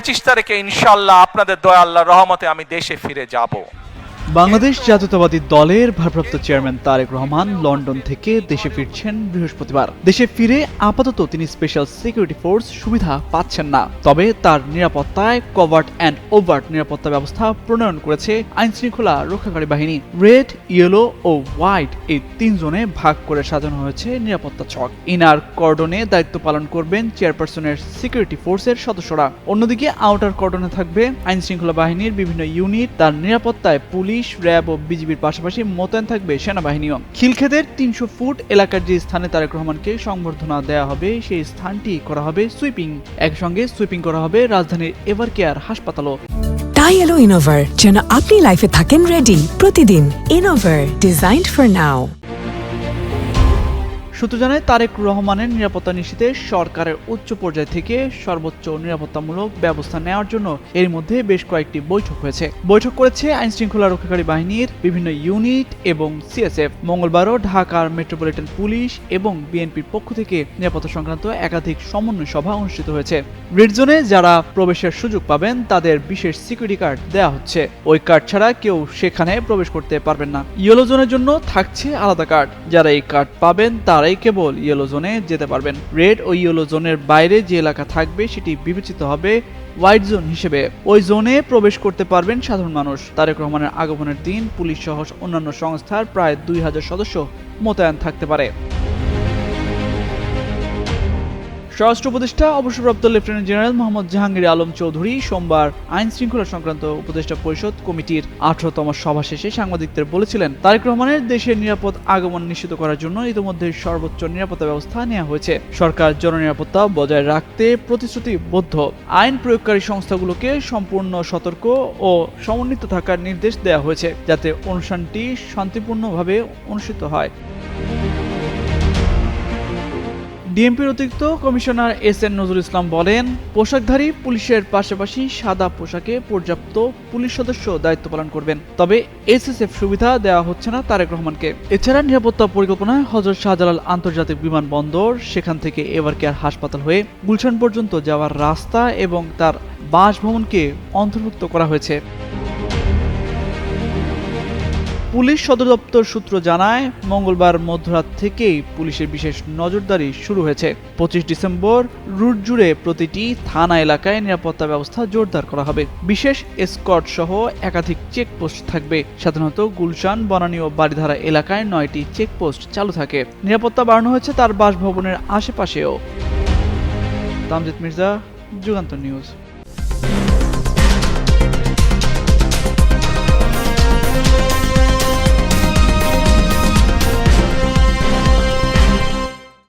25 তারিখে ইনশাআল্লাহ আপনাদের দয়া আল্লাহর রহমতে আমি দেশে ফিরে যাব। বাংলাদেশ জাতীয়তাবাদী দলের ভারপ্রাপ্ত চেয়ারম্যান তারেক রহমান লন্ডন থেকে দেশে ফিরছেন বৃহস্পতিবার। দেশে ফিরে আপাতত তিনি স্পেশাল সিকিউরিটি ফোর্স সুবিধা পাচ্ছেন না, তবে তার নিরাপত্তায় কভার্ট অ্যান্ড ওভার্ট নিরাপত্তা ব্যবস্থা প্রণয়ন করেছে আইনশৃঙ্খলা রক্ষাকারী বাহিনী। রেড, ইয়েলো ও হোয়াইট এই 3 জোনে ভাগ করে সাজানো হয়েছে নিরাপত্তা ছক। ইনার কর্ডনে দায়িত্ব পালন করবেন চেয়ারপারসনের সিকিউরিটি ফোর্সের সদস্যরা। অন্যদিকে আউটার কর্ডনে থাকবে আইনশৃঙ্খলা বাহিনীর বিভিন্ন ইউনিট। তার নিরাপত্তায় পুলিশ, র্যাব ও বিজিবির পাশাপাশি মোতায়েন থাকবে সেনাবাহিনীও। খিলক্ষেতের 300 ফুট এলাকার যে স্থানে তারেক রহমানকে সংবর্ধনা দেওয়া হবে সেই স্থানটি করা হবে সুইপিং। একসঙ্গে সুইপিং করা হবে রাজধানীর এভারকেয়ার হাসপাতালও। তাই এলো ইনোভার, যেন আপনি লাইফে থাকেন রেডি প্রতিদিন। Innova, designed for now. সূত্র জানায় তারেক রহমানের নিরাপত্তা নিশ্চিতে সরকারের উচ্চ পর্যায় থেকে সর্বোচ্চ নিরাপত্তামূলক ব্যবস্থা নেওয়ার জন্য এর মধ্যে বেশ কয়েকটি বৈঠক হয়েছে। বৈঠক করেছে আইনশৃঙ্খলা রক্ষাকারী বাহিনীর বিভিন্ন ইউনিট এবং সিএসএফ। মঙ্গলবারও ঢাকার মেট্রোপলিটন পুলিশ এবং বিএনপির পক্ষ থেকে নিরাপত্তা সংক্রান্ত একাধিক সমন্বয় সভা অনুষ্ঠিত হয়েছে। রেড জোনে যারা প্রবেশের সুযোগ পাবেন তাদের বিশেষ সিকিউরিটি কার্ড দেওয়া হচ্ছে। ওই কার্ড ছাড়া কেউ সেখানে প্রবেশ করতে পারবেন না। ইয়েলো জোনের জন্য থাকছে আলাদা কার্ড। যারা এই কার্ড পাবেন তারাই কেবল ইয়েলো জোনে যেতে পারবেন। রেড ও ইয়েলো জোনের বাইরে যে এলাকা থাকবে সেটি বিবেচিত হবে হোয়াইট জোন হিসেবে। ওই জোনে প্রবেশ করতে পারবেন সাধারণ মানুষ। তারেক রহমানের আগমনের দিন পুলিশ সহ অন্যান্য সংস্থার প্রায় 2000 সদস্য মোতায়েন থাকতে পারে। স্বরাষ্ট্র উপদেষ্টা অবসরপ্রাপ্ত লেফটেন্যান্ট জেনারেল মোহাম্মদ জাহাঙ্গীর আলম চৌধুরী সোমবার আইন শৃঙ্খলা সংক্রান্ত উপদেষ্টা পরিষদ কমিটির 18তম সভা শেষে সাংবাদিকদের বলেছিলেন, তারেক রহমানের দেশের নিরাপদ আগমন নিশ্চিত করার জন্য ইতিমধ্যে সর্বোচ্চ নিরাপত্তা ব্যবস্থা নেওয়া হয়েছে। সরকার জননিরাপত্তা বজায় রাখতে প্রতিশ্রুতিবদ্ধ। আইন প্রয়োগকারী সংস্থাগুলোকে সম্পূর্ণ সতর্ক ও সমন্বিত থাকার নির্দেশ দেওয়া হয়েছে, যাতে অনুষ্ঠানটি শান্তিপূর্ণভাবে অনুষ্ঠিত হয়। ডিএমপির অতিরিক্ত কমিশনার এস.এন. নজরুল ইসলাম বলেন, পোশাকধারী পুলিশের পাশাপাশি সাদা পোশাকে পর্যাপ্ত পুলিশ সদস্য দায়িত্ব পালন করবেন। তবে এসএসএফ সুবিধা দেওয়া হচ্ছে না তারেক রহমানকে। এছাড়া নিরাপত্তা পরিকল্পনায় হযরত শাহজালাল আন্তর্জাতিক বিমানবন্দর, সেখান থেকে এভারকেয়ার হাসপাতাল হয়ে গুলশান পর্যন্ত যাওয়ার রাস্তা এবং তার বাসভবনকে অন্তর্ভুক্ত করা হয়েছে। পুলিশ সদর দপ্তর সূত্র জানায়, মঙ্গলবার মধ্যরাত থেকেই পুলিশের বিশেষ নজরদারি শুরু হয়েছে। 25 ডিসেম্বর রুট জুড়ে প্রতিটি থানা এলাকায় নিরাপত্তা ব্যবস্থা জোরদার করা হবে। বিশেষ এসকর্ট সহ একাধিক চেকপোস্ট থাকবে। সাধারণত গুলশান, বনানী ও বারিধারা এলাকায় 9টি চেকপোস্ট চালু থাকে। নিরাপত্তা বাড়ানো হয়েছে তার বাসভবনের আশেপাশেও। তামজিদ মির্জা, যুগান্তর নিউজ।